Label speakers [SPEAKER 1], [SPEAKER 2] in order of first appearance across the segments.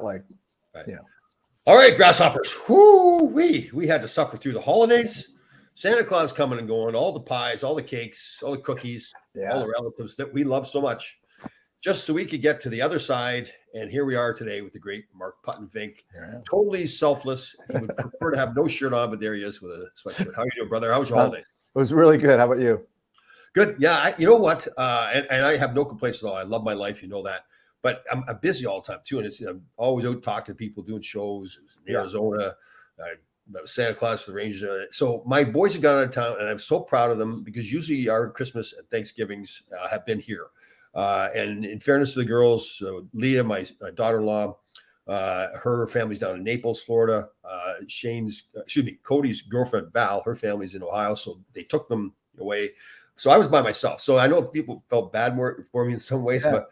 [SPEAKER 1] like,
[SPEAKER 2] Right.
[SPEAKER 1] you know.
[SPEAKER 2] All right, grasshoppers. Whoo, we had to suffer through the holidays. Santa Claus coming and going, all the pies, all the cakes, all the cookies, all the relatives that we love so much, just so we could get to the other side. And here we are today with the great Mark Putton Vick, totally selfless. He would prefer to have no shirt on, but there he is with a sweatshirt. How you doing, brother? How was your holidays?
[SPEAKER 1] It was really good. How about you?
[SPEAKER 2] Good. Yeah. You know what? And I have no complaints at all. I love my life. You know that. But I'm busy all the time too. And I'm always out talking to people, doing shows in Arizona, Santa Claus for the Rangers. So my boys have gone out of town, and I'm so proud of them because usually our Christmas and Thanksgivings have been here. And in fairness to the girls, Leah, my daughter-in-law, her family's down in Naples, Florida. Cody's girlfriend, Val, her family's in Ohio. So they took them away. So I was by myself. So I know people felt bad for me in some ways, but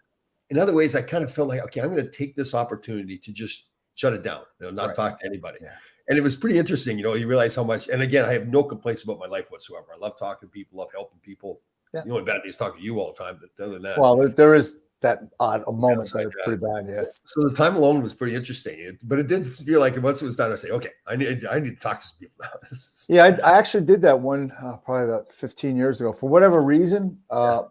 [SPEAKER 2] in other ways, I kind of felt like, okay, I'm going to take this opportunity to just shut it down, not talk to anybody. Yeah. And it was pretty interesting. You realize how much, and again, I have no complaints about my life whatsoever. I love talking to people, love helping people. Yeah. The only bad thing is talking to you all the time, but other than that.
[SPEAKER 1] Well, there is that odd moment that it's pretty bad, yeah.
[SPEAKER 2] So the time alone was pretty interesting, but it did feel like once it was done, I say, okay, I need to talk to some people about this.
[SPEAKER 1] Yeah, I actually did that one probably about 15 years ago. For whatever reason, I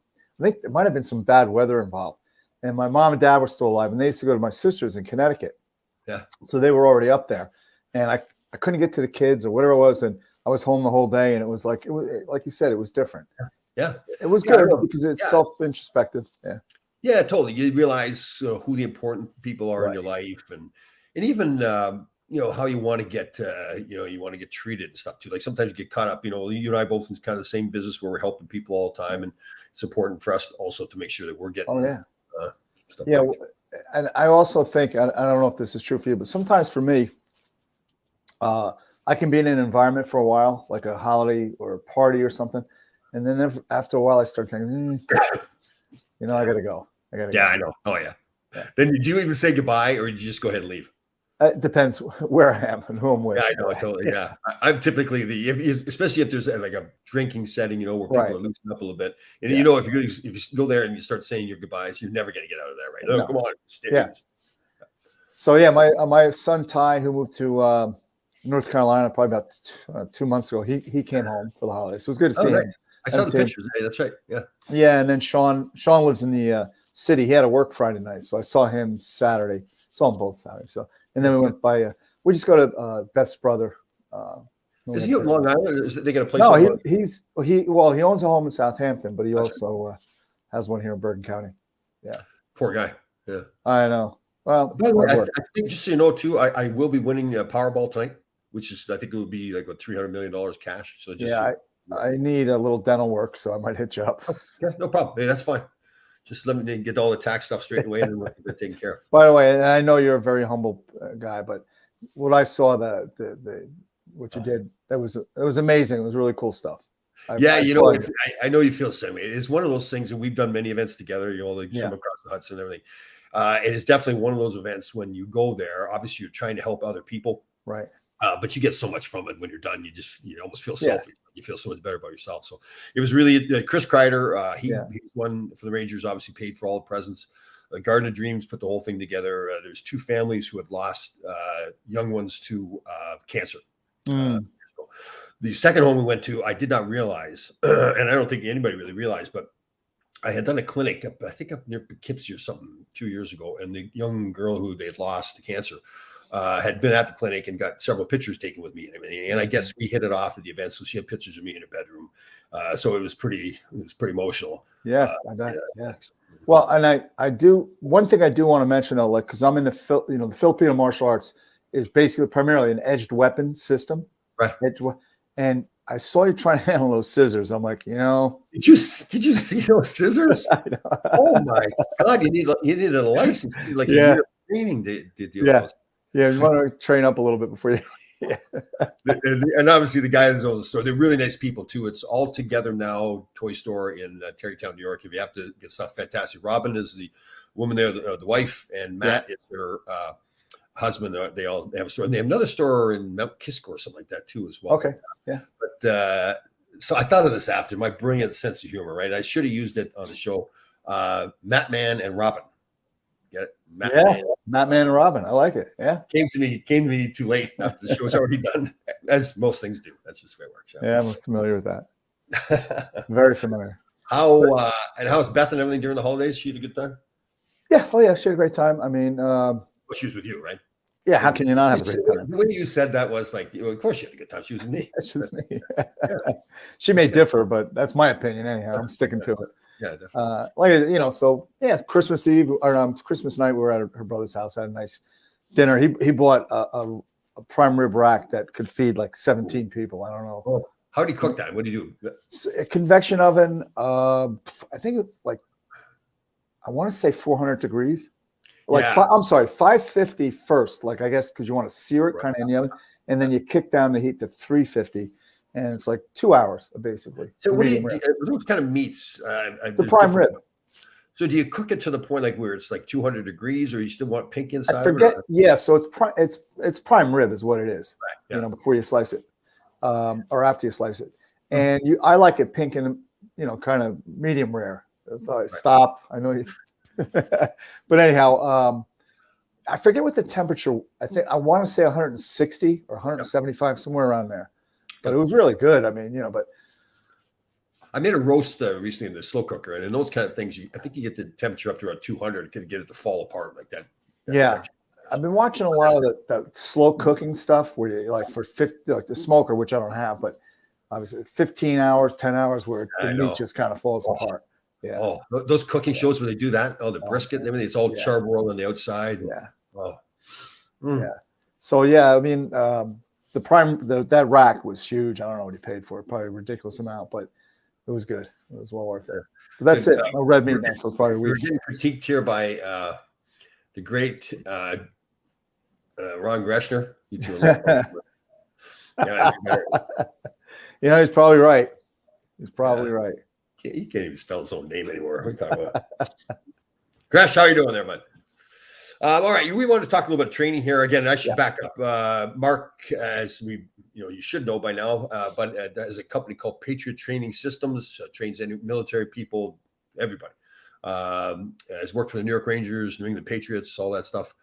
[SPEAKER 1] think there might have been some bad weather involved. And my mom and dad were still alive, and they used to go to my sister's in Connecticut.
[SPEAKER 2] Yeah.
[SPEAKER 1] So they were already up there. And I couldn't get to the kids or whatever it was, and I was home the whole day, and it was like you said, it was different.
[SPEAKER 2] Yeah.
[SPEAKER 1] It was good because it's self-introspective. Yeah.
[SPEAKER 2] Yeah, totally. You realize who the important people are in your life, and even how you want to get you want to get treated and stuff too. Like sometimes you get caught up. You and I both in kind of the same business where we're helping people all the time, and it's important for us also to make sure that we're getting.
[SPEAKER 1] Oh yeah.
[SPEAKER 2] Stuff
[SPEAKER 1] and I also think I don't know if this is true for you, but sometimes for me, I can be in an environment for a while, like a holiday or a party or something, and then after a while, I start thinking, I got to go.
[SPEAKER 2] I know. Oh yeah. Then did you even say goodbye, or did you just go ahead and leave?
[SPEAKER 1] It depends where I am and who I'm with.
[SPEAKER 2] Yeah, I know. Totally. Yeah. I'm typically especially if there's like a drinking setting, where people are loosening up a little bit. And if you go there and you start saying your goodbyes, you're never going to get out of there, right? No, come on.
[SPEAKER 1] Yeah. So my son Ty, who moved to North Carolina probably about 2 months ago, he came home for the holidays. So it was good to see him.
[SPEAKER 2] I saw the pictures. Hey, that's right. Yeah.
[SPEAKER 1] Yeah, and then Sean lives in the city. He had to work Friday night, so I saw him Saturday. Saw them both Saturday. So, and then we went by. We just go to Beth's brother.
[SPEAKER 2] Is he on Long Island? Or is they got a place?
[SPEAKER 1] No, he owns a home in Southampton, but he also has one here in Bergen County. Yeah.
[SPEAKER 2] Poor guy. Yeah.
[SPEAKER 1] I know. Well,
[SPEAKER 2] by the way, I think just so you know too, I will be winning the Powerball tonight, which is I think it will be like $300 million cash. So just
[SPEAKER 1] I need a little dental work, so I might hit you up.
[SPEAKER 2] Yeah, no problem. Hey, that's fine. Just let me get all the tax stuff straightened away and we'll get it taken care of.
[SPEAKER 1] By the way, and I know you're a very humble guy, but what I saw what you did, it was amazing. It was really cool stuff.
[SPEAKER 2] I know you feel the same way. It's one of those things, and we've done many events together. Like swim across the Hudson and everything. It is definitely one of those events when you go there. Obviously, you're trying to help other people,
[SPEAKER 1] right?
[SPEAKER 2] But you get so much from it when you're done. You almost feel selfish. You feel so much better about yourself. So it was really Chris Kreider. He won for the Rangers. Obviously, paid for all the presents. Garden of Dreams put the whole thing together. There's 2 families who had lost young ones to cancer. The second home we went to, I did not realize, and I don't think anybody really realized, but I had done a clinic up near Poughkeepsie or something 2 years ago, and the young girl who they had lost to cancer had been at the clinic and got several pictures taken with me and everything. And I guess we hit it off at the event, so she had pictures of me in her bedroom. So it was pretty emotional.
[SPEAKER 1] Yes, I bet. Yeah. Well, and I do one thing I do want to mention though, like because I'm in the Filipino martial arts is basically primarily an edged weapon system,
[SPEAKER 2] right?
[SPEAKER 1] And I saw you trying to handle those scissors. I'm like,
[SPEAKER 2] did you see those scissors? Oh my God, you need a license, like a year of training to deal with those.
[SPEAKER 1] Yeah, you want to train up a little bit before you.
[SPEAKER 2] And obviously the guy that owns the store, they're really nice people too. It's All Together Now toy store in Tarrytown, New York. If you have to get stuff, fantastic. Robin is the woman there, the wife, and Matt is her husband. They have a store. And they have another store in Mount Kisco or something like that too as well.
[SPEAKER 1] Okay, yeah.
[SPEAKER 2] But so I thought of this after my brilliant sense of humor, right? I should have used it on the show. Matt Man and Robin. Get it?
[SPEAKER 1] Matt Man and Robin. I like it. Yeah.
[SPEAKER 2] Came to me too late after the show's already done, as most things do. That's just the way it works.
[SPEAKER 1] Yeah, I'm familiar with that. Very familiar.
[SPEAKER 2] How's Beth and everything during the holidays? She had a good time?
[SPEAKER 1] Yeah. Oh, yeah. She had a great time. I mean,
[SPEAKER 2] well, she was with you, right?
[SPEAKER 1] Yeah. How can you not have a great time?
[SPEAKER 2] The way you said that was like, of course she had a good time. She was with me.
[SPEAKER 1] Yeah. She may differ, but that's my opinion anyhow. I'm sticking to it.
[SPEAKER 2] Yeah, definitely.
[SPEAKER 1] So yeah, Christmas Eve or Christmas night, we were at her brother's house, had a nice dinner. He bought a prime rib rack that could feed like 17 people. I don't know.
[SPEAKER 2] Oh. How do you cook that? What do you do?
[SPEAKER 1] A convection oven. I think it's like, I want to say 400 degrees. Like I'm sorry, 550 first. Like I guess because you want to sear it kind of in the oven, and then you kick down the heat to 350, and it's like 2 hours basically.
[SPEAKER 2] So what those kind of meats?
[SPEAKER 1] The prime rib.
[SPEAKER 2] So do you cook it to the point like where it's like 200 degrees, or you still want pink inside?
[SPEAKER 1] I forget. Yeah, so it's prime rib is what it is.
[SPEAKER 2] Right. Yeah.
[SPEAKER 1] Before you slice it. Or after you slice it, and I like it pink and kind of medium rare. So stop. I know you, but anyhow, I forget what the temperature. I want to say 160 or 175, somewhere around there. But it was really good. I mean, but
[SPEAKER 2] I made a roast recently in the slow cooker, and in those kind of things, I think you get the temperature up to around 200 to get it to fall apart like that.
[SPEAKER 1] Yeah. I've been watching a lot of that slow cooking stuff where you like for 50, like the smoker, which I don't have, but obviously 15 hours, 10 hours where the meat just kind of falls apart. Yeah.
[SPEAKER 2] Oh, those cooking shows where they do that. Oh, the brisket and everything. It's all charbroiled on the outside.
[SPEAKER 1] Yeah.
[SPEAKER 2] Oh.
[SPEAKER 1] Yeah. So yeah, I mean, that rack was huge. I don't know what he paid for it, probably a ridiculous amount, but it was good. It was well worth it. But that's it. No red meat now for probably a week.
[SPEAKER 2] We're getting critiqued here by the great Ron Greshner. You two
[SPEAKER 1] he's probably right. He's probably right.
[SPEAKER 2] He can't even spell his own name anymore. What are you talking about? Gresh, how are you doing there, bud? All right, we want to talk a little bit of training here. Again, I should back up. Mark, as you should know by now, but there's a company called Patriot Training Systems, trains any military people, everybody. Has worked for the New York Rangers, New England Patriots, all that stuff.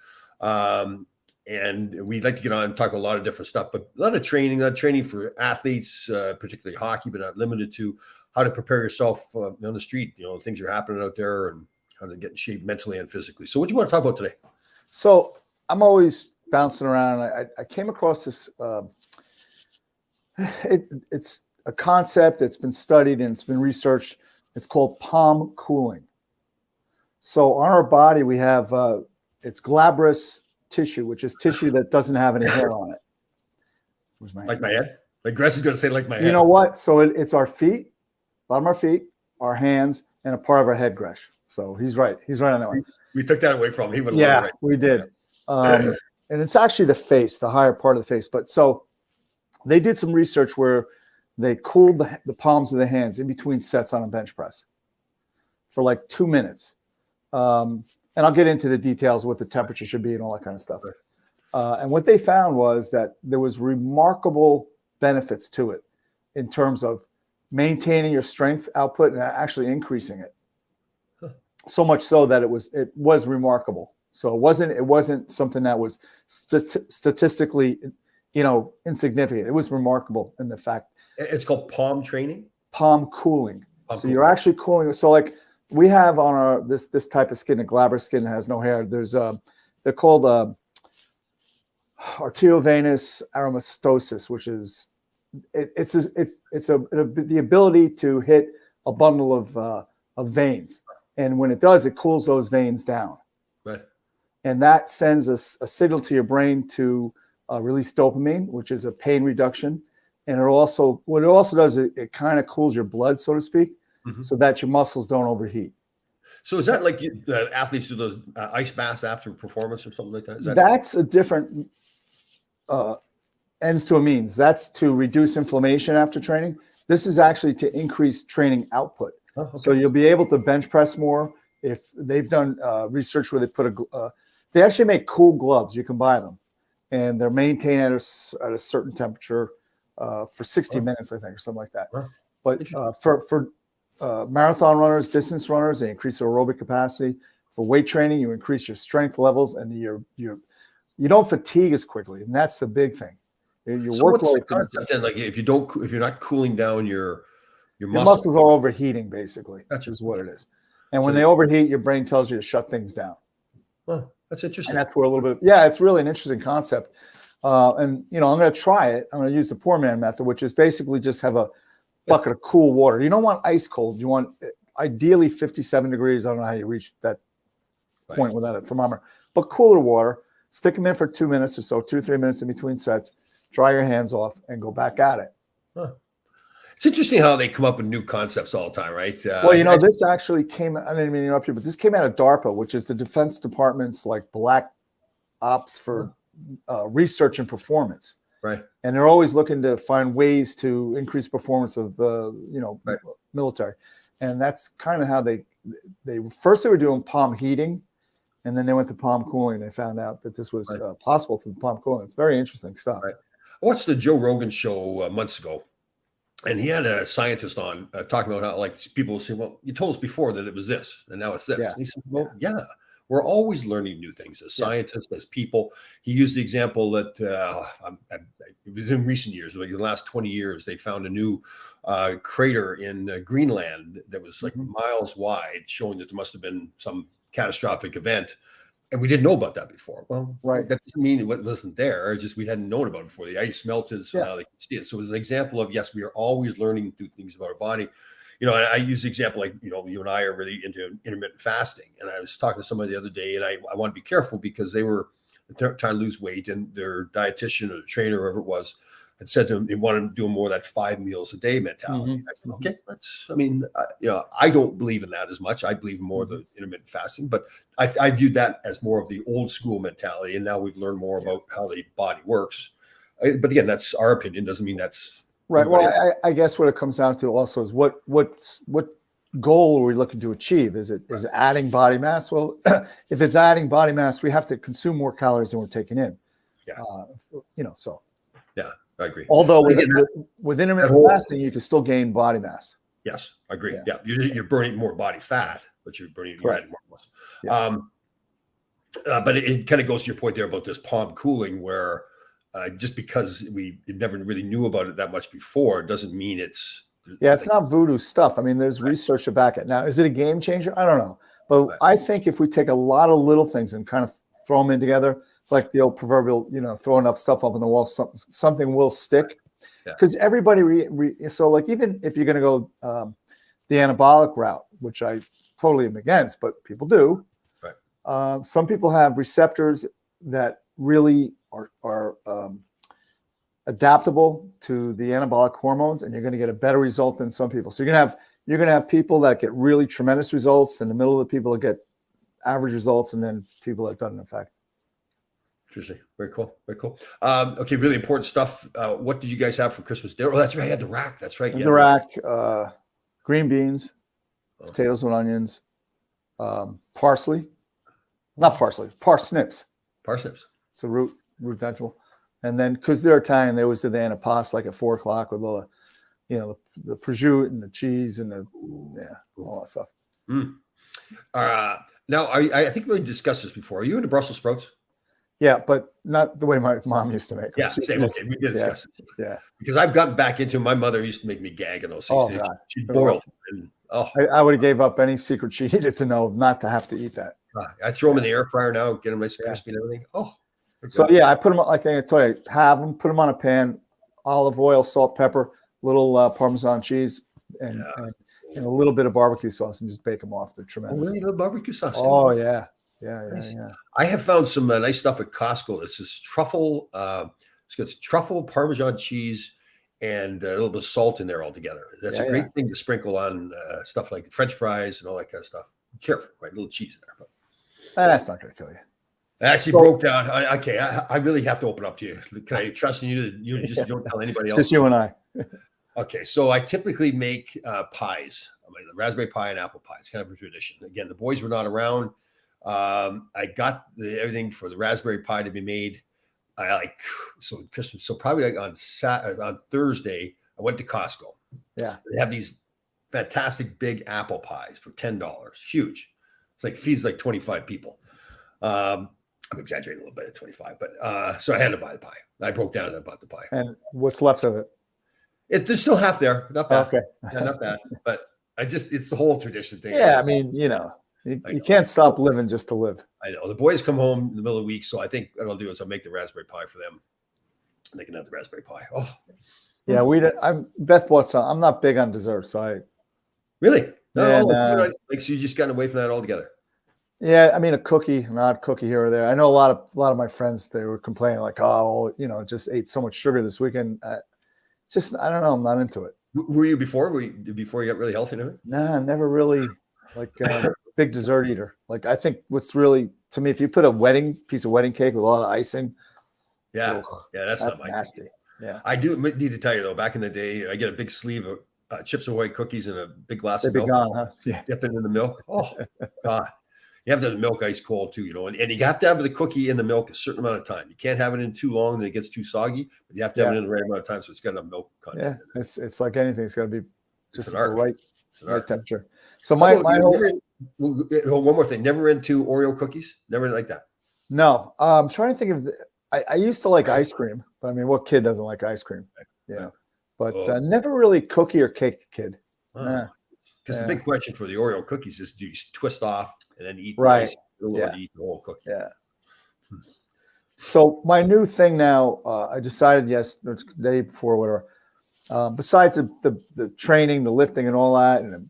[SPEAKER 2] And we'd like to get on and talk about a lot of different stuff, but a lot of training for athletes, particularly hockey, but not limited to, how to prepare yourself on the street, things are happening out there, and how to get in shape mentally and physically. So what do you want to talk about today?
[SPEAKER 1] So I'm always bouncing around. I came across this, it's a concept that's been studied and it's been researched. It's called palm cooling. So on our body, we have, it's glabrous tissue, which is tissue that doesn't have any hair on it.
[SPEAKER 2] Like my head? Like Gress is going to say like my head.
[SPEAKER 1] You know what? So it's our feet, bottom of our feet, our hands, and a part of our head, Gresh. So he's right. He's right on that one.
[SPEAKER 2] We took that away from him. He would
[SPEAKER 1] have right. We did. And it's actually the face, the higher part of the face. But so they did some research where they cooled the palms of the hands in between sets on a bench press for like 2 minutes. And I'll get into the details of what the temperature should be and all that kind of stuff. And what they found was that there was remarkable benefits to it in terms of maintaining your strength output and actually increasing it. So much so that it was remarkable. So it wasn't something that was statistically, insignificant. It was remarkable in the fact.
[SPEAKER 2] It's called palm training?
[SPEAKER 1] Palm cooling. So you're actually cooling. So like we have on this type of skin, a glabrous skin that has no hair. There's they're called arteriovenous aromastosis, which is the ability to hit a bundle of veins. And when it does, it cools those veins down.
[SPEAKER 2] Right.
[SPEAKER 1] And that sends a signal to your brain to release dopamine, which is a pain reduction. And what it also does, it kind of cools your blood, so to speak, so that your muscles don't overheat.
[SPEAKER 2] So is that like the athletes do those ice baths after performance or something like that?
[SPEAKER 1] That's a different ends to a means. That's to reduce inflammation after training. This is actually to increase training output. Oh, okay. So you'll be able to bench press more. If they've done research where they put they actually make cool gloves. You can buy them, and they're maintained at a certain temperature for 60 minutes, I think, or something like that. But for marathon runners, distance runners, they increase their aerobic capacity. for weight training. You increase your strength levels, and you don't fatigue as quickly, and that's the big thing. Your
[SPEAKER 2] So what's the concept then? Like if you're not cooling down your
[SPEAKER 1] muscles are overheating, basically.
[SPEAKER 2] Gotcha.
[SPEAKER 1] Is what it is. And when they overheat, your brain tells you to shut things down.
[SPEAKER 2] Well, that's interesting.
[SPEAKER 1] And that's where a little bit, yeah, it's really an interesting concept. And, I'm going to try it. I'm going to use the poor man method, which is basically just have a bucket of cool water. You don't want ice cold. You want ideally 57 degrees. I don't know how you reach that point without a thermometer, but cooler water. Stick them in for 2 minutes or so, 2-3 minutes in between sets. Dry your hands off and go back at it.
[SPEAKER 2] Huh. It's interesting how they come up with new concepts all the time, right?
[SPEAKER 1] Well, this actually came, I didn't mean to interrupt you, but this came out of DARPA, which is the Defense Department's like black ops for research and performance.
[SPEAKER 2] Right.
[SPEAKER 1] And they're always looking to find ways to increase performance of military. And that's kind of how they first they were doing palm heating, and then they went to palm cooling. They found out that this was possible through palm cooling. It's very interesting stuff.
[SPEAKER 2] Right. I watched the Joe Rogan show months ago, and he had a scientist on talking about how like people will say, well, you told us before that it was this, and now it's this.
[SPEAKER 1] Yeah.
[SPEAKER 2] And he said, well, yeah, we're always learning new things as scientists, as people. He used the example that it was in recent years, like in the last 20 years, they found a new crater in Greenland that was like miles wide, showing that there must have been some catastrophic event. And we didn't know about that before. Well, that doesn't mean it wasn't there. It's just we hadn't known about it before. The ice melted, so now they can see it. So it's an example of, yes, we are always learning new things about our body. I use the example like, you and I are really into intermittent fasting. And I was talking to somebody the other day, and I want to be careful because they were trying to lose weight, and their dietitian or the trainer, whoever it was, had said to them they wanted to do more of that 5 meals a day mentality. I said, okay, I don't believe in that as much. I believe more of the intermittent fasting, but I viewed that as more of the old school mentality. And now we've learned more about how the body works. But again, that's our opinion. Doesn't mean that's
[SPEAKER 1] right. Well, I guess what it comes down to also is what goal are we looking to achieve? Is it adding body mass? Well, if it's adding body mass, we have to consume more calories than we're taking in.
[SPEAKER 2] Yeah.
[SPEAKER 1] So.
[SPEAKER 2] Yeah. I agree.
[SPEAKER 1] Although with intermittent fasting, you can still gain body mass.
[SPEAKER 2] Yes, I agree. Yeah. You're burning more body fat, but you're adding more muscle.
[SPEAKER 1] Yeah.
[SPEAKER 2] But it kind of goes to your point there about this palm cooling, where just because we never really knew about it that much before doesn't mean it's.
[SPEAKER 1] Yeah, it's not voodoo stuff. I mean, there's research to back it. Now, is it a game changer? I don't know. But I think if we take a lot of little things and kind of throw them in together, it's like the old proverbial, throw enough stuff up on the wall, something will stick. Because everybody, so like even if you're going to go the anabolic route, which I totally am against, but people do. Right. Some people have receptors that really are adaptable to the anabolic hormones, and you're going to get a better result than some people. So you're going to have people that get really tremendous results, in the middle of the people that get average results, and then people that doesn't affect.
[SPEAKER 2] Interesting. Very cool. Very cool. Okay, really important stuff. What did you guys have for Christmas dinner? Oh, that's right. I had the rack. That's right.
[SPEAKER 1] The rack, green beans, potatoes and onions, parsley. Not parsley, parsnips.
[SPEAKER 2] Parsnips.
[SPEAKER 1] It's a root vegetable. And then, because they're Italian, they always do the antipasto like at 4 o'clock with all the prosciutto and the cheese and all that stuff.
[SPEAKER 2] Now, I think we discussed this before. Are you into Brussels sprouts?
[SPEAKER 1] Yeah, but not the way my mom used to make them.
[SPEAKER 2] Yeah, same. Okay, we did discuss it.
[SPEAKER 1] Yeah.
[SPEAKER 2] Because I've gotten back into, my mother used to make me gag in those things.
[SPEAKER 1] Oh, God.
[SPEAKER 2] She'd boil them.
[SPEAKER 1] I would have gave up any secret she needed to know not to have to eat that.
[SPEAKER 2] I throw them in the air fryer now, get them nice and crispy and everything.
[SPEAKER 1] So I put them, like I tell you, put them on a pan, olive oil, salt, pepper, little Parmesan cheese, and a little bit of barbecue sauce, and just bake them off. They're tremendous.
[SPEAKER 2] Oh, really? The barbecue sauce?
[SPEAKER 1] Oh, yeah. Yeah.
[SPEAKER 2] I have found some nice stuff at Costco. It's this truffle. It's truffle, Parmesan cheese, and a little bit of salt in there altogether. That's a great thing to sprinkle on stuff like French fries and all that kind of stuff. Be careful, right? A little cheese in there. But
[SPEAKER 1] that's not going to kill you.
[SPEAKER 2] I actually broke down. I really have to open up to you. Can I trust in you? You just don't tell anybody else.
[SPEAKER 1] Just you and I.
[SPEAKER 2] Okay, so I typically make pies. I mean, the raspberry pie and apple pie. It's kind of a tradition. Again, the boys were not around. I got everything for the raspberry pie to be made. Christmas. So probably like on Thursday, I went to Costco.
[SPEAKER 1] Yeah,
[SPEAKER 2] they have these fantastic big apple pies for $10, huge. It's like feeds like 25 people. I'm exaggerating a little bit at 25, but so I had to buy the pie. I broke down and I bought the pie.
[SPEAKER 1] And what's left of it?
[SPEAKER 2] There's still half there. Not bad.
[SPEAKER 1] Okay.
[SPEAKER 2] Yeah, not bad. But it's the whole tradition thing.
[SPEAKER 1] Yeah, I mean, you can't stop living just to live.
[SPEAKER 2] I know. The boys come home in the middle of the week, so I think what I'll do is I'll make the raspberry pie for them. They can have the raspberry pie. Oh,
[SPEAKER 1] yeah. Beth bought some. I'm not big on dessert, so I
[SPEAKER 2] really
[SPEAKER 1] so
[SPEAKER 2] you just got away from that altogether.
[SPEAKER 1] Yeah, I mean, an odd cookie here or there. I know a lot of my friends, they were complaining like, oh, just ate so much sugar this weekend. I don't know. I'm not into it.
[SPEAKER 2] Were you before you got really healthy?
[SPEAKER 1] Nah, never really like big dessert eater. Like, I think what's really, to me, if you put a piece of wedding cake with a lot of icing.
[SPEAKER 2] Yeah. That's not
[SPEAKER 1] nasty.
[SPEAKER 2] Cake.
[SPEAKER 1] Yeah.
[SPEAKER 2] I do need to tell you though, back in the day, I get a big sleeve of Chips Ahoy cookies and a big glass of milk.
[SPEAKER 1] Gone, huh? Yeah.
[SPEAKER 2] Dip it in the milk. Oh God. You have to have the milk ice cold too, and you have to have the cookie in the milk a certain amount of time. You can't have it in too long and it gets too soggy, but you have to have it in the right amount of time so it's got enough milk content.
[SPEAKER 1] Yeah, it's like anything. It's got to be just the right temperature. So
[SPEAKER 2] one more thing. Never into Oreo cookies? Never like that?
[SPEAKER 1] No. I'm trying to think of I used to like ice cream, but I mean, what kid doesn't like ice cream? Yeah. But never really cookie or cake kid.
[SPEAKER 2] Because the big question for the Oreo cookies is, do you twist off and then eat
[SPEAKER 1] right?
[SPEAKER 2] Eat the whole cookie.
[SPEAKER 1] Yeah. So my new thing now, I decided the day before, whatever. Besides the training, the lifting, and all that, and the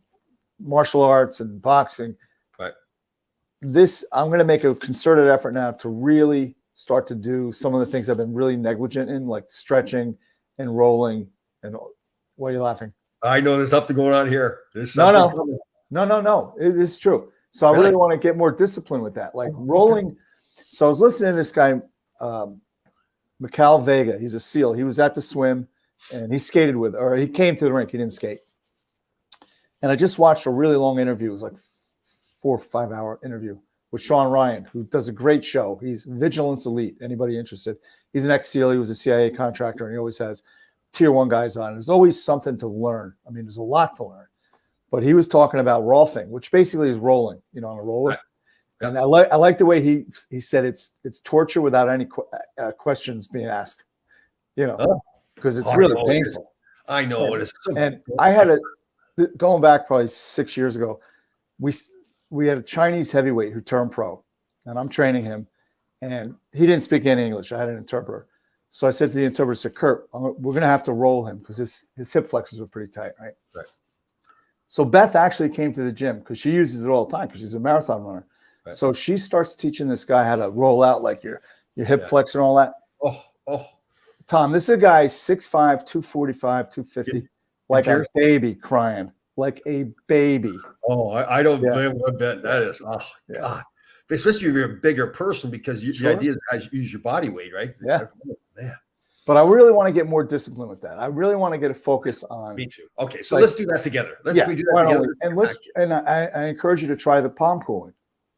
[SPEAKER 1] martial arts and boxing,
[SPEAKER 2] right?
[SPEAKER 1] I'm going to make a concerted effort now to really start to do some of the things I've been really negligent in, like stretching and rolling. And why are you laughing?
[SPEAKER 2] I know there's something going on here.
[SPEAKER 1] No. It is true. So I really want to get more discipline with that, like rolling. So I was listening to this guy, Mikal Vega. He's a SEAL. He was at the swim, and he skated he came to the rink. He didn't skate. And I just watched a really long interview. It was like 4 or 5 hour interview with Sean Ryan, who does a great show. He's Vigilance Elite. Anybody interested? He's an ex-SEAL. He was a CIA contractor, and he always has tier 1 guys on. There's always something to learn. I mean, there's a lot to learn. But he was talking about rolfing, which basically is rolling, on a roller. Right. Yeah. And I like the way he said it's torture without any questions being asked, because it's really painful.
[SPEAKER 2] I know it is.
[SPEAKER 1] And I had going back probably 6 years ago, we had a Chinese heavyweight who turned pro, and I'm training him, and he didn't speak any English. I had an interpreter. So I said to the interpreter, I said, Kurt, we're going to have to roll him because his hip flexors were pretty tight, right?
[SPEAKER 2] Right.
[SPEAKER 1] So Beth actually came to the gym because she uses it all the time because she's a marathon runner. Right. So she starts teaching this guy how to roll out like your hip flexor and all that.
[SPEAKER 2] Oh.
[SPEAKER 1] Tom, this is a guy 6'5", 245, 250, like a baby crying, like a baby.
[SPEAKER 2] Oh, I don't blame one bit. That is, God. Especially if you're a bigger person because the idea is how you use your body weight, right?
[SPEAKER 1] Yeah.
[SPEAKER 2] Oh, man.
[SPEAKER 1] But I really want to get more discipline with that. I really want to get a focus on.
[SPEAKER 2] Me too. Okay, so let's do that together. Do that together.
[SPEAKER 1] And I encourage you to try the palm cooling.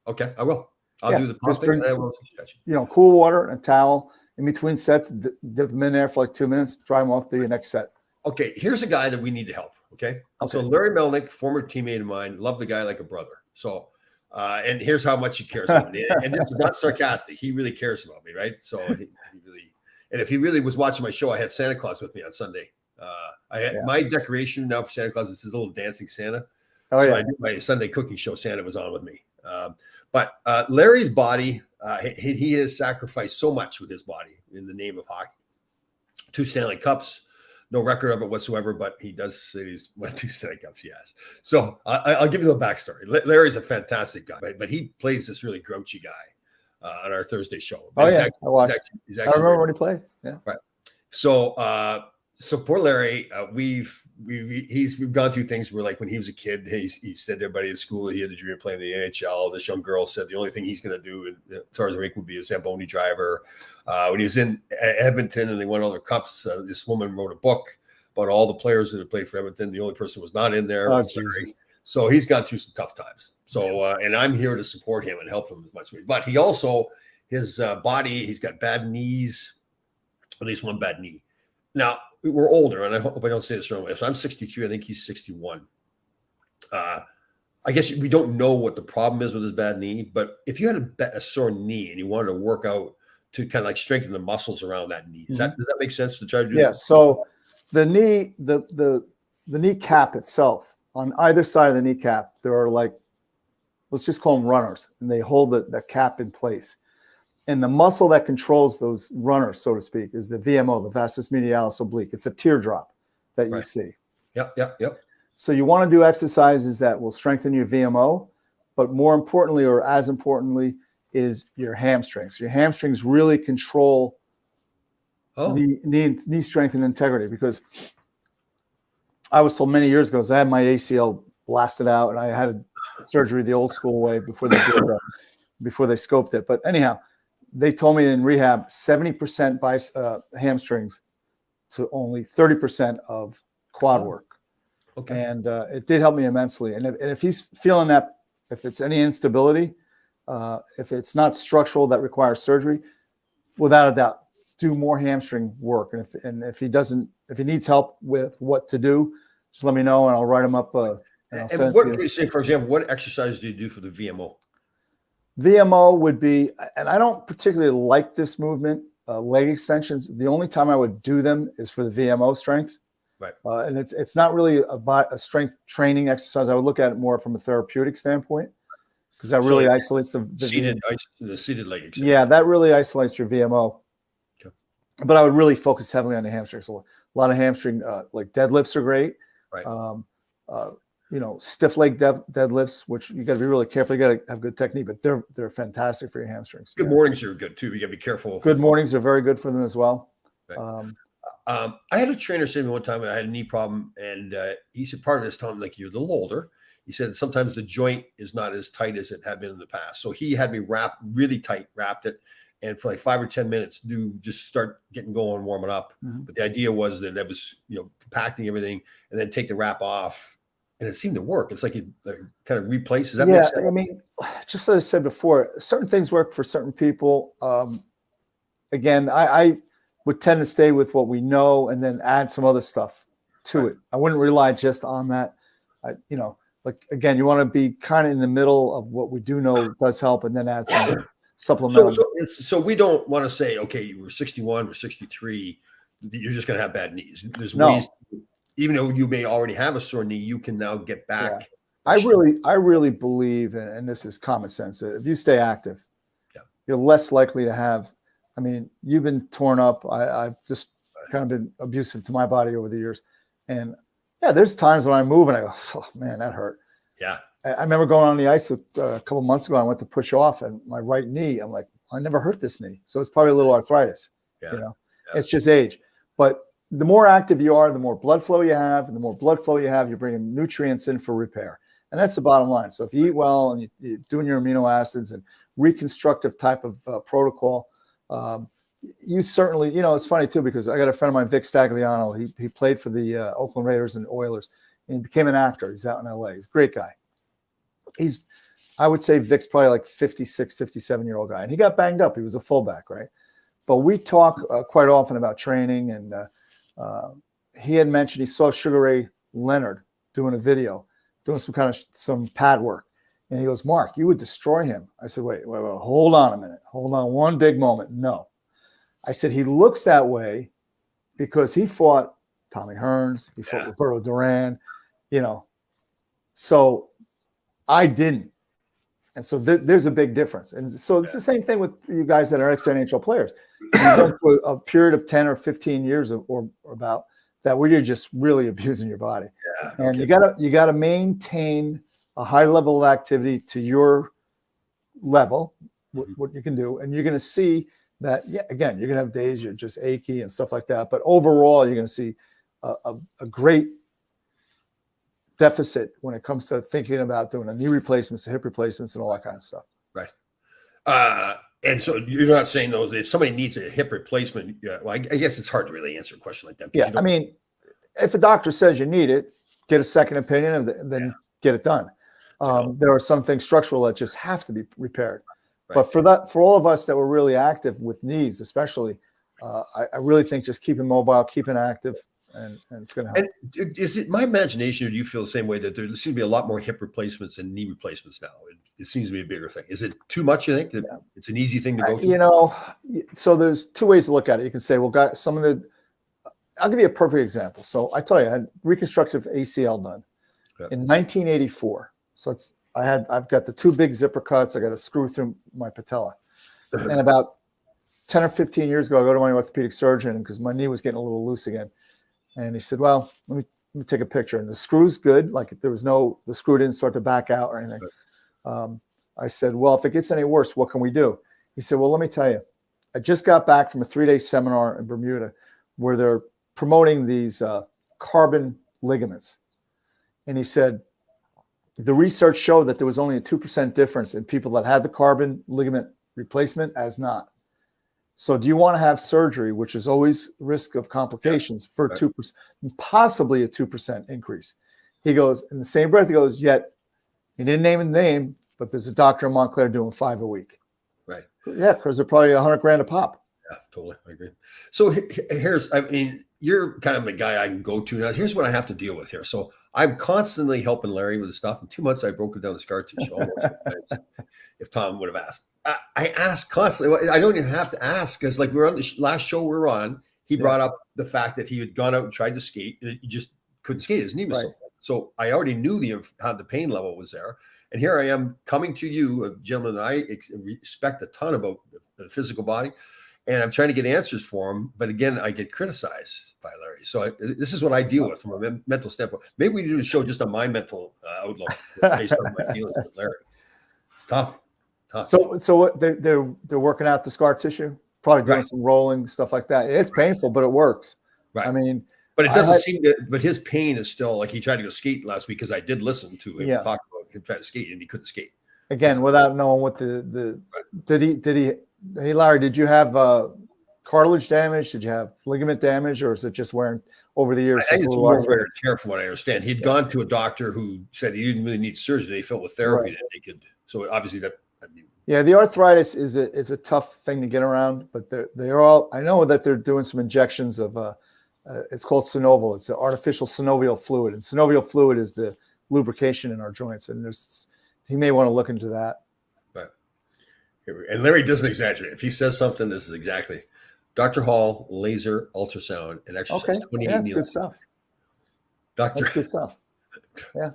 [SPEAKER 2] Okay, I will. I'll do the palm thing.
[SPEAKER 1] Cool water and a towel in between sets. Dip them in there for like 2 minutes. Try them off to your next set.
[SPEAKER 2] Okay, here's a guy that we need to help. Okay. So Larry Melnick, former teammate of mine, loved the guy like a brother. So, and here's how much he cares about me. And this is not sarcastic. He really cares about me, right? So he really. And if he really was watching my show, I had Santa Claus with me on Sunday. I had my decoration now for Santa Claus. It's this little dancing Santa. I did my Sunday cooking show. Santa was on with me. But Larry's body, he has sacrificed so much with his body in the name of hockey. 2 Stanley Cups, no record of it whatsoever, but he does say he's won 2 Stanley Cups. He has. So I'll give you the backstory. Larry's a fantastic guy, right? But he plays this really grouchy guy. On our Thursday show.
[SPEAKER 1] I remember when he played. Yeah.
[SPEAKER 2] Right. So poor Larry, we've gone through things where, like, when he was a kid, he said to everybody at school he had a dream of playing the NHL. This young girl said the only thing he's going to do as far as the rink would be a Zamboni driver. When he was in Edmonton and they won all their cups, this woman wrote a book about all the players that had played for Edmonton. The only person who was not in there was Larry. So he's gone through some tough times. So, and I'm here to support him and help him as much as we. But he also, his body, he's got bad knees, at least one bad knee. Now, we're older, and I hope I don't say this wrong. So I'm 63. I think he's 61. I guess we don't know what the problem is with his bad knee, but if you had a sore knee and you wanted to work out to kind of like strengthen the muscles around that knee, does that make sense to try to do that?
[SPEAKER 1] So the knee, the kneecap itself, on either side of the kneecap, there are like, let's just call them runners, and they hold the cap in place. And the muscle that controls those runners, so to speak, is the VMO, the vastus medialis oblique. It's a teardrop that you see.
[SPEAKER 2] Yep.
[SPEAKER 1] So you want to do exercises that will strengthen your VMO, but more importantly, or as importantly, is your hamstrings. Your hamstrings really control the knee strength and integrity, because I was told many years ago, I had my ACL blasted out and I had surgery the old school way before they scoped it. But anyhow, they told me in rehab 70% hamstrings to only 30% of quad work. Okay. And it did help me immensely. And if he's feeling that, if it's any instability, if it's not structural that requires surgery, without a doubt, do more hamstring work. And if he needs help with what to do, just let me know and I'll write him up. And
[SPEAKER 2] what do you say, for example, what exercise do you do for the VMO?
[SPEAKER 1] VMO would be, and I don't particularly like this movement, leg extensions. The only time I would do them is for the VMO strength.
[SPEAKER 2] Right.
[SPEAKER 1] And it's not really about a strength training exercise. I would look at it more from a therapeutic standpoint, because that really isolates the seated
[SPEAKER 2] leg extension.
[SPEAKER 1] Yeah, that really isolates your VMO. Okay. But I would really focus heavily on the hamstrings. So a lot of hamstring, like deadlifts are great.
[SPEAKER 2] Right.
[SPEAKER 1] Stiff leg deadlifts, which you got to be really careful. You got to have good technique, but they're fantastic for your hamstrings.
[SPEAKER 2] Good mornings are good too. You got to be careful.
[SPEAKER 1] Good mornings are very good for them as well.
[SPEAKER 2] Right. I had a trainer say to me one time when I had a knee problem, and he said part of this time, like, you're a little older. He said sometimes the joint is not as tight as it had been in the past. So he had me really tight, wrapped it, and for like 5 or 10 minutes, just start getting going, warming up. Mm-hmm. But the idea was that was compacting everything, and then take the wrap off, and it seemed to work. It's like it kind of replaces. That makes sense?
[SPEAKER 1] I mean, just as I said before, certain things work for certain people. Again, I would tend to stay with what we know and then add some other stuff to it. I wouldn't rely just on that. Like, again, you want to be kind of in the middle of what we do know does help, and then add some supplemental.
[SPEAKER 2] So we don't want to say, okay, you were 61 or 63, you're just going to have bad knees. There's ways, even though you may already have a sore knee, you can now get back.
[SPEAKER 1] Yeah. I really believe, and this is common sense, that if you stay active, you're less likely to have. I mean, you've been torn up. I've just kind of been abusive to my body over the years. And there's times when I move and I go, oh man, that hurt. Yeah. I remember going on the ice a couple months ago. I went to push off, and my right knee, I'm like, I never hurt this knee. So it's probably a little arthritis. Yeah. It's just age. But the more active you are, the more blood flow you have. And the more blood flow you have, you're bringing nutrients in for repair. And that's the bottom line. So if you eat well and you're doing your amino acids and reconstructive type of protocol, you certainly, it's funny too, because I got a friend of mine, Vick Stagliano. He played for the Oakland Raiders and Oilers, and he became an actor. He's out in LA. He's a great guy. I would say Vick's probably like 56, 57-year-old guy. And he got banged up. He was a fullback, right? But we talk quite often about training. And he had mentioned he saw Sugar Ray Leonard doing a video, doing some pad work. And he goes, Mark, you would destroy him. I said, wait, hold on a minute. Hold on one big moment. No. I said, he looks that way because he fought Tommy Hearns. He fought Roberto Duran, So I didn't. And so there's a big difference. And so it's the same thing with you guys that are ex-NHL players. You went through a period of 10 or 15 years or about that where you're just really abusing your body. Yeah, and you gotta maintain a high level of activity to your level, what you can do. And you're going to see that, again, you're going to have days you're just achy and stuff like that. But overall, you're going to see a great deficit when it comes to thinking about doing a knee replacements, hip replacements, and all that kind of stuff.
[SPEAKER 2] Right. And so you're not saying, though, if somebody needs a hip replacement, well, I guess it's hard to really answer a question like that.
[SPEAKER 1] Yeah, I mean, if a doctor says you need it, get a second opinion and then get it done. There are some things structural that just have to be repaired. Right. But for all of us that were really active with knees, especially, I really think just keeping mobile, keeping active, and it's going to help.
[SPEAKER 2] And is it my imagination, or do you feel the same way, that there seems to be a lot more hip replacements and knee replacements now? It seems to be a bigger thing. Is it too much, you think? It's an easy thing to go through?
[SPEAKER 1] You know, so there's two ways to look at it. You can say, well, guys, I'll give you a perfect example. So I tell you, I had reconstructive ACL done in 1984. So I've got the two big zipper cuts. I got a screw through my patella. And about 10 or 15 years ago, I go to my orthopedic surgeon because my knee was getting a little loose again. And he said, well, let me take a picture. And the screw's good. Like the screw didn't start to back out or anything. I said, well, if it gets any worse, what can we do? He said, well, let me tell you, I just got back from a 3-day seminar in Bermuda where they're promoting these carbon ligaments. And he said, the research showed that there was only a 2% difference in people that had the carbon ligament replacement as not. So do you want to have surgery, which is always risk of complications, for 2%, possibly a 2% increase? He goes, in the same breath, he goes, yet he didn't name a name, but there's a doctor in Montclair doing 5 a week.
[SPEAKER 2] Right.
[SPEAKER 1] Yeah, because they're probably $100,000 a pop.
[SPEAKER 2] Yeah, totally. I agree. So you're kind of the guy I can go to now. Here's what I have to deal with here. So I'm constantly helping Larry with the stuff. In 2 months, I broke it down the scar tissue almost. If Tom would have asked. I ask constantly. I don't even have to ask because, like, we were on the last show we were on. He brought up the fact that he had gone out and tried to skate, and he just couldn't skate. His knee was so I already knew how the pain level was there. And here I am coming to you, a gentleman that I respect a ton about the physical body, and I'm trying to get answers for him. But again, I get criticized by Larry. So this is what I deal with from a mental standpoint. Maybe we do a show just on my mental outlook based on my dealings with Larry. It's tough.
[SPEAKER 1] So what they're working out the scar tissue, probably doing some rolling, stuff like that. It's painful, but it works.
[SPEAKER 2] Right.
[SPEAKER 1] I mean,
[SPEAKER 2] but it doesn't seem to. But his pain is still, like, he tried to go skate last week because I did listen to him talk about him trying to skate and he couldn't skate.
[SPEAKER 1] Again, without knowing what did he? Hey, Larry, did you have cartilage damage? Did you have ligament damage, or is it just wearing over the years?
[SPEAKER 2] I think it's more wear and tear, from what I understand. He'd gone to a doctor who said he didn't really need surgery. They felt with therapy that they could. So obviously that.
[SPEAKER 1] The arthritis is a tough thing to get around, but they're all. I know that they're doing some injections of it's called synovial. It's an artificial synovial fluid, and synovial fluid is the lubrication in our joints. And he may want to look into that.
[SPEAKER 2] Right. And Larry doesn't exaggerate. If he says something, this is exactly. Dr. Hall, laser ultrasound and exercise.
[SPEAKER 1] Okay,
[SPEAKER 2] 28
[SPEAKER 1] that's
[SPEAKER 2] meals.
[SPEAKER 1] good stuff. That's good stuff. Yeah.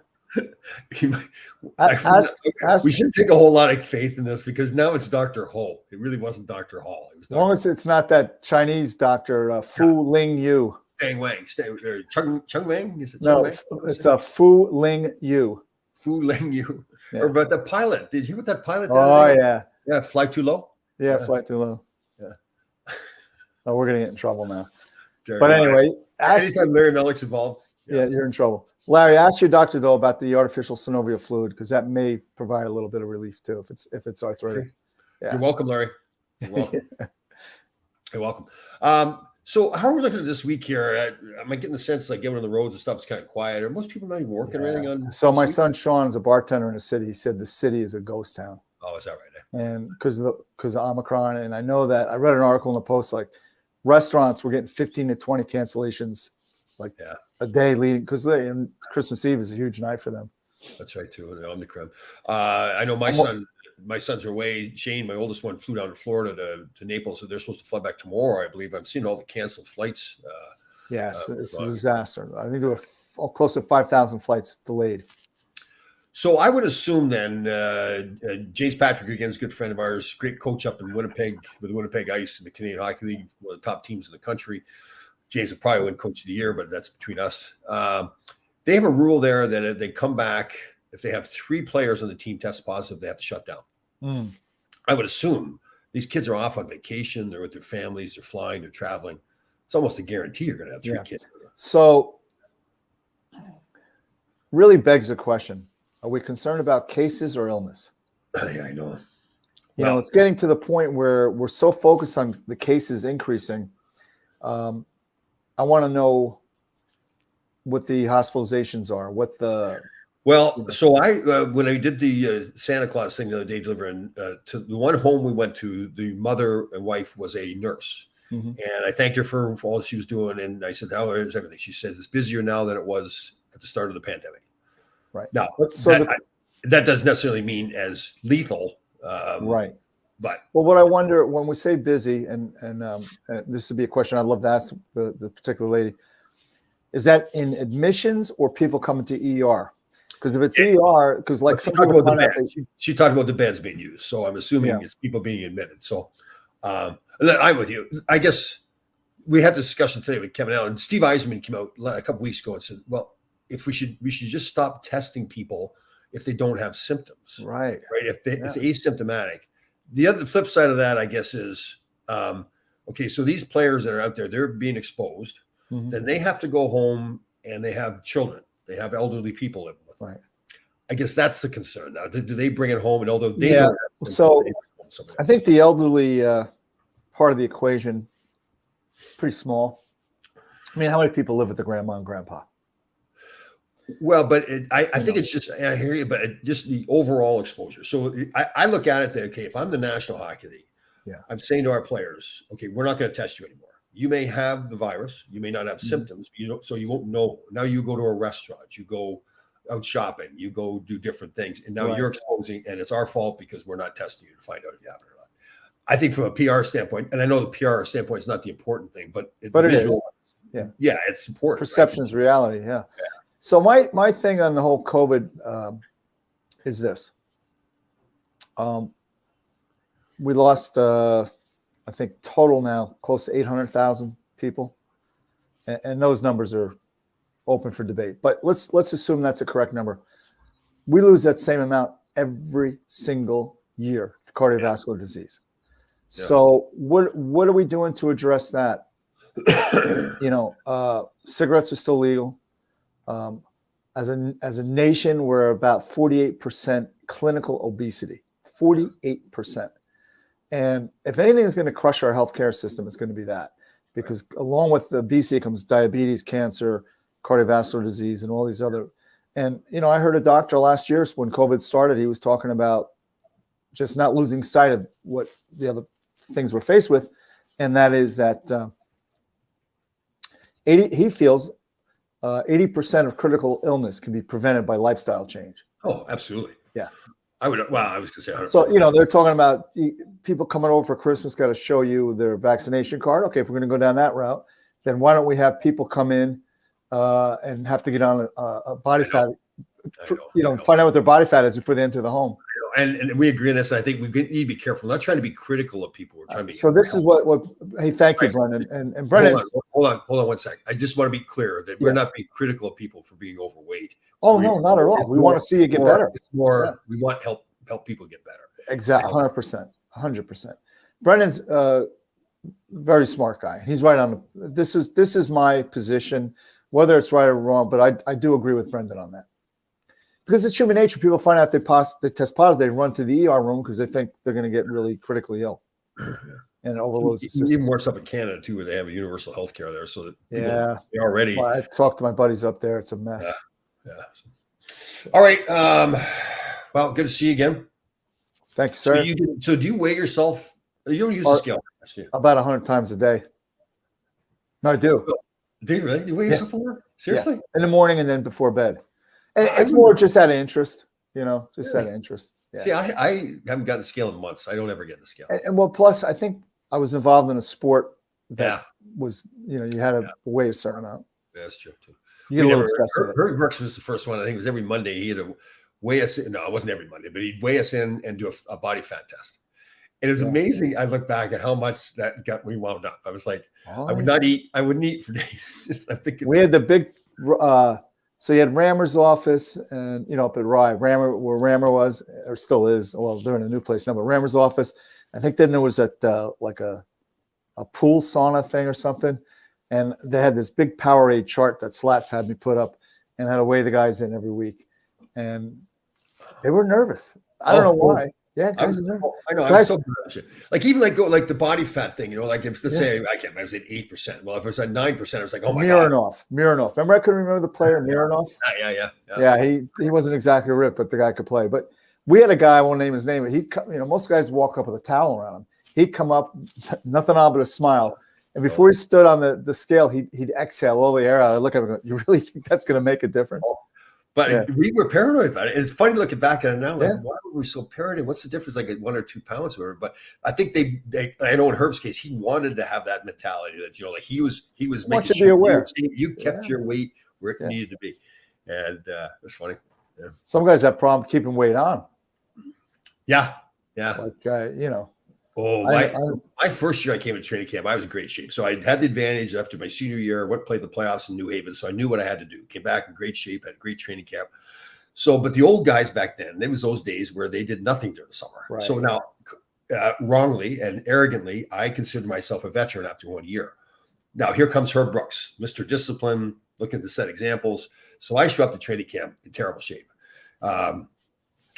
[SPEAKER 2] We should take a whole lot of faith in this because now it's Dr. Ho. It really wasn't Dr. Hall. It was
[SPEAKER 1] as long as it's not that Chinese doctor, Fu Ling Yu.
[SPEAKER 2] Stang Wang. Chung Wang? Is it
[SPEAKER 1] Chung
[SPEAKER 2] Wang?
[SPEAKER 1] It's a Fu Ling Yu.
[SPEAKER 2] Fu Ling Yu. Yeah. Or about the pilot. Did you hear what that pilot did?
[SPEAKER 1] Oh, yeah.
[SPEAKER 2] Yeah, fly too low?
[SPEAKER 1] Yeah, fly too low.
[SPEAKER 2] Yeah.
[SPEAKER 1] Oh, we're going to get in trouble now. But anyway.
[SPEAKER 2] Anytime Larry Mellick's involved.
[SPEAKER 1] Yeah, you're in trouble. Larry, ask your doctor, though, about the artificial synovial fluid, because that may provide a little bit of relief, too, if it's arthritic. Yeah.
[SPEAKER 2] You're welcome, Larry. You're welcome. You're welcome. So how are we looking at this week here? Am I getting the sense, like, getting on the roads and stuff is kind of quiet? Are most people not even working or anything on?
[SPEAKER 1] So my son Sean's a bartender in the city. He said the city is a ghost town.
[SPEAKER 2] Oh, is that right?
[SPEAKER 1] And because of Omicron, and I know that I read an article in the Post, like restaurants were getting 15 to 20 cancellations, like a day leading, because Christmas Eve is a huge night for them.
[SPEAKER 2] That's right too. The Omicron. I know my sons are away. Shane, my oldest one, flew down to Florida to Naples, so they're supposed to fly back tomorrow, I believe. I've seen all the canceled flights.
[SPEAKER 1] It's a disaster. I think there were close to 5,000 flights delayed.
[SPEAKER 2] So I would assume then James Patrick, again, is a good friend of ours, great coach up in Winnipeg with the Winnipeg Ice in the Canadian Hockey League, one of the top teams in the country. James will probably win Coach of the Year, but that's between us. They have a rule there that if they come back, if they have 3 players on the team test positive, they have to shut down. I would assume these kids are off on vacation. They're with their families. They're flying. They're traveling. It's almost a guarantee you're going to have 3 kids.
[SPEAKER 1] So really begs the question, are we concerned about cases or illness?
[SPEAKER 2] Yeah, I know.
[SPEAKER 1] You know, it's getting to the point where we're so focused on the cases increasing. I want to know what the hospitalizations are, what the...
[SPEAKER 2] Well, so I when I did the Santa Claus thing the other day, delivering to the one home we went to, the mother and wife was a nurse. And I thanked her for all she was doing. And I said, how is everything? She says it's busier now than it was at the start of the pandemic.
[SPEAKER 1] Right.
[SPEAKER 2] Now,
[SPEAKER 1] so
[SPEAKER 2] that doesn't necessarily mean as lethal.
[SPEAKER 1] Right.
[SPEAKER 2] But
[SPEAKER 1] what I wonder when we say busy, and this would be a question I'd love to ask the particular lady, is that in admissions or people coming to ER? Because if it's ER, because like some people find out
[SPEAKER 2] she talked about the beds being used, so I'm assuming it's people being admitted. So I'm with you. I guess we had this discussion today with Kevin Allen. Steve Eisenman came out a couple weeks ago and said, well, if we should just stop testing people if they don't have symptoms.
[SPEAKER 1] Right.
[SPEAKER 2] If it's asymptomatic. The flip side of that, I guess, is okay, so these players that are out there, they're being exposed. Then they have to go home and they have children. They have elderly people living with them. Right. I guess that's the concern now. Do they bring it home? And although they don't have symptoms,
[SPEAKER 1] I think the elderly part of the equation, pretty small. I mean, how many people live with the grandma and grandpa?
[SPEAKER 2] Well, but I think it's just, I hear you, but just the overall exposure. So I look at it that, okay, if I'm the National Hockey League, I'm saying to our players, okay, we're not going to test you anymore. You may have the virus, you may not have symptoms, so you won't know. Now you go to a restaurant, you go out shopping, you go do different things, and now you're exposing, and it's our fault because we're not testing you to find out if you have it or not. I think from a PR standpoint, and I know the PR standpoint is not the important thing, but
[SPEAKER 1] it is.
[SPEAKER 2] Yeah, it's important.
[SPEAKER 1] Perception is reality. Yeah. So my thing on the whole COVID is this. We lost, I think, total now close to 800,000 people, and those numbers are open for debate. But let's assume that's a correct number. We lose that same amount every single year to cardiovascular disease. Yeah. So what are we doing to address that? Cigarettes are still legal. As a nation, we're about 48% clinical obesity, 48%. And if anything is going to crush our healthcare system, it's going to be that, because along with the obesity comes diabetes, cancer, cardiovascular disease, and all these other. And I heard a doctor last year when COVID started, he was talking about just not losing sight of what the other things we're faced with, and that is that he feels 80% of critical illness can be prevented by lifestyle change.
[SPEAKER 2] Oh, absolutely.
[SPEAKER 1] Yeah.
[SPEAKER 2] I was going to say 100%.
[SPEAKER 1] So, they're talking about people coming over for Christmas got to show you their vaccination card. Okay, if we're going to go down that route, then why don't we have people come in and have to get on a body fat, find out what their body fat is before they enter the home.
[SPEAKER 2] And we agree on this. I think we need to be careful. We're not trying to be critical of people. We're trying to be.
[SPEAKER 1] So this is what. Hey, thank you, Brendan. And Brendan.
[SPEAKER 2] Hold on 1 second. I just want to be clear that we're not being critical of people for being overweight.
[SPEAKER 1] Oh, no, not at all. We want to see you get better.
[SPEAKER 2] It's more. We want help people get better.
[SPEAKER 1] Exactly, 100%. Brendan's a very smart guy. He's right on. This is my position, whether it's right or wrong. But I do agree with Brendan on that. Because it's human nature. People find out they test positive, they run to the ER room because they think they're going to get really critically ill, and it overloads the system.
[SPEAKER 2] Even more stuff in Canada too, where they have a universal health care there, so that they already.
[SPEAKER 1] Well, I talked to my buddies up there. It's a mess.
[SPEAKER 2] Yeah. All right. Well, good to see you again.
[SPEAKER 1] Thank you, sir.
[SPEAKER 2] So do you weigh yourself? You don't use the scale.
[SPEAKER 1] About 100 times a day. No, I do.
[SPEAKER 2] Do you really? Do you weigh yourself more? Seriously?
[SPEAKER 1] Yeah. In the morning and then before bed. And it's more just out of interest, just out of interest. Yeah.
[SPEAKER 2] See, I haven't gotten the scale in months. I don't ever get the scale.
[SPEAKER 1] And plus, I think I was involved in a sport that was, you had to weigh a certain amount.
[SPEAKER 2] Yeah, that's true too.
[SPEAKER 1] You get a little stressed with it.
[SPEAKER 2] Herb Brooks was the first one. I think it was every Monday. He had to weigh us in. No, it wasn't every Monday, but he'd weigh us in and do a body fat test. And it was amazing. I look back at how much that got me wound up. I was like, I wouldn't eat for days. I'm thinking
[SPEAKER 1] we had the big. So you had Rammer's office and, up at Rye, where Rammer was, or still is. Well, they're in a new place now, but Rammer's office. I think then there was at like a pool sauna thing or something. And they had this big Powerade chart that Slats had me put up and had to weigh the guys in every week. And they were nervous. I don't know why. Yeah, guys are nervous.
[SPEAKER 2] I know. I'm so nervous. Like even like the body fat thing, like if let's say I can't remember, I was at 8%. Well, if it was at 9%, I was like, oh my God.
[SPEAKER 1] Mironov. Remember, I couldn't remember the player Mironov.
[SPEAKER 2] Yeah.
[SPEAKER 1] He wasn't exactly ripped, but the guy could play. But we had a guy, I won't name his name, but most guys walk up with a towel around him. He'd come up, nothing on but a smile, And before he stood on the scale, he'd exhale all the air out. I look at him and go, you really think that's going to make a difference?
[SPEAKER 2] But we were paranoid about it. It's funny looking back at it now, like, why were we so paranoid? What's the difference, like 1 or 2 pounds or whatever? But I think I know in Herb's case, he wanted to have that mentality that, like he was making sure
[SPEAKER 1] aware.
[SPEAKER 2] You kept your weight where it needed to be. And it's funny. Yeah.
[SPEAKER 1] Some guys have problem keeping weight on.
[SPEAKER 2] Yeah.
[SPEAKER 1] Like,
[SPEAKER 2] Oh, my first year I came to training camp, I was in great shape. So I had the advantage after my senior year. I played the playoffs in New Haven, so I knew what I had to do. Came back in great shape, had a great training camp. So, but the old guys back then, there was those days where they did nothing during the summer. Right. So now, wrongly and arrogantly, I consider myself a veteran after 1 year. Now here comes Herb Brooks, Mr. Discipline, looking to set examples. So I show up to training camp in terrible shape.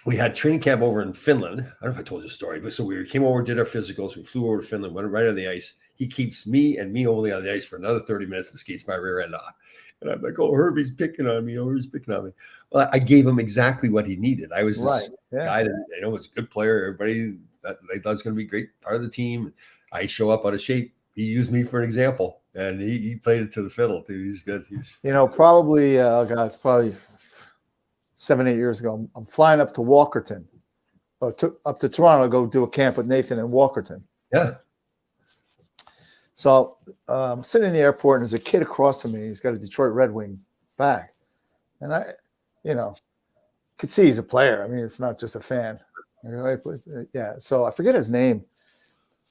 [SPEAKER 2] We had training camp over in Finland. I don't know if I told you the story, but so we came over, did our physicals. We flew over to Finland, went right on the ice. He keeps me only on the ice for another 30 minutes and skates my rear end off. And I'm like, oh, Herbie's picking on me. Herbie's picking on me. Well, I gave him exactly what he needed. I was this guy that was a good player. Everybody that they thought was going to be a great part of the team. I show up out of shape. He used me for an example, and he played it to the fiddle, too. He's good.
[SPEAKER 1] Probably, it's probably 7-8 years ago. I'm flying up to Walkerton, up to Toronto to go do a camp with Nathan in Walkerton.
[SPEAKER 2] Yeah.
[SPEAKER 1] So I'm sitting in the airport, and there's a kid across from me. He's got a Detroit Red Wing bag. And I, could see he's a player. I mean, it's not just a fan. Yeah. So I forget his name,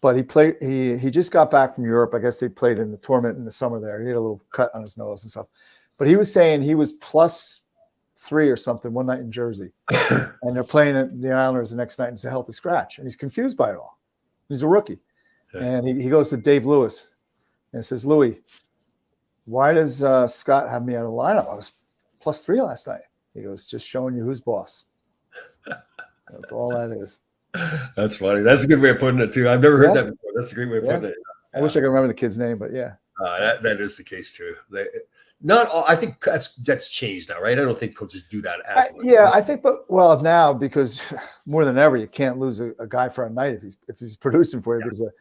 [SPEAKER 1] but he just got back from Europe. I guess they played in the tournament in the summer there. He had a little cut on his nose and stuff. But he was saying he was +3 or something one night in Jersey. And they're playing at the Islanders the next night, and it's a healthy scratch. And he's confused by it all. He's a rookie. And he goes to Dave Lewis and says, Louis, why does Scott have me out of the lineup? I was +3 last night. He goes, just showing you who's boss. That's all that is.
[SPEAKER 2] That's funny. That's a good way of putting it, too. I've never heard that before. That's a great way of putting it.
[SPEAKER 1] I wish I could remember the kid's name, but yeah.
[SPEAKER 2] That is the case, too. Not all. I think that's changed now, right? I don't think coaches do that as much.
[SPEAKER 1] Yeah, I think, now because more than ever, you can't lose a guy for a night if he's producing for you because of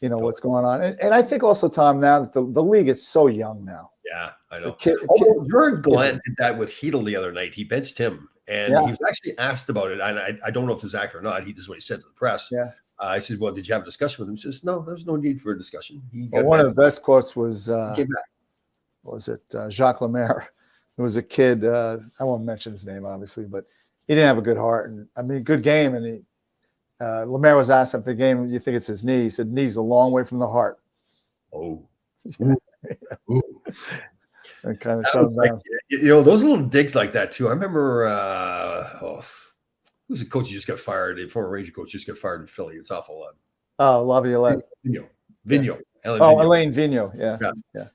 [SPEAKER 1] what's going on. And I think also, Tom, now that the league is so young now.
[SPEAKER 2] Yeah, I know. Jordan Glenn did that with Heedle the other night. He benched him, and he was actually asked about it. And I don't know if it's accurate or not. This is what he said to the press. Yeah. I said, well, did you have a discussion with him? He says, no, there's no need for a discussion.
[SPEAKER 1] One of the best quotes was Jacques Lemaire, who was a kid. I won't mention his name, obviously, but he didn't have a good heart. And I mean, good game. And Lemaire was asked after the game, you think it's his knee? He said, knee's a long way from the heart.
[SPEAKER 2] Oh.
[SPEAKER 1] Ooh. And kind of shut him down.
[SPEAKER 2] Those little digs like that, too. I remember, who's the coach who just got fired? A former Ranger coach just got fired in Philly. It's awful.
[SPEAKER 1] Laviolette.
[SPEAKER 2] Vigneault.
[SPEAKER 1] Alain Vigneault. Yeah.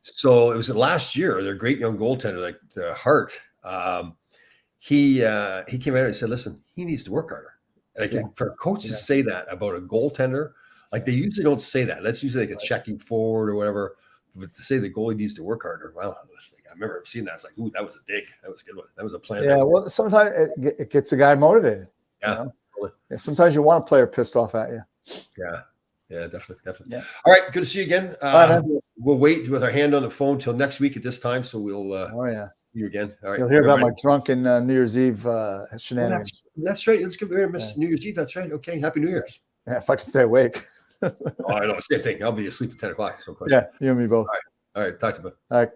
[SPEAKER 2] So it was last year. Their great young goaltender, like Hart. He came out and said, "Listen, he needs to work harder." Like for a coach to say that about a goaltender, like they usually don't say that. That's usually like a checking forward or whatever. But to say the goalie needs to work harder, well, I remember seeing that. I was like, "Ooh, that was a dig. That was a good one. That was a plan."
[SPEAKER 1] Yeah. Well, sometimes it gets a guy motivated.
[SPEAKER 2] Yeah.
[SPEAKER 1] Sometimes you want a player pissed off at you.
[SPEAKER 2] Yeah. Yeah, definitely.
[SPEAKER 1] Yeah.
[SPEAKER 2] All right, good to see you again. We'll wait with our hand on the phone till next week at this time, so we'll see you again. All right,
[SPEAKER 1] you'll hear about my drunken New Year's Eve shenanigans.
[SPEAKER 2] That's right. Let's give miss New Year's Eve. That's right. Okay, Happy New Year's.
[SPEAKER 1] Yeah, if I can stay awake.
[SPEAKER 2] I know, same thing. I'll be asleep at 10 o'clock. No question.
[SPEAKER 1] Yeah, you and me both.
[SPEAKER 2] All right. Talk to you.
[SPEAKER 1] All right.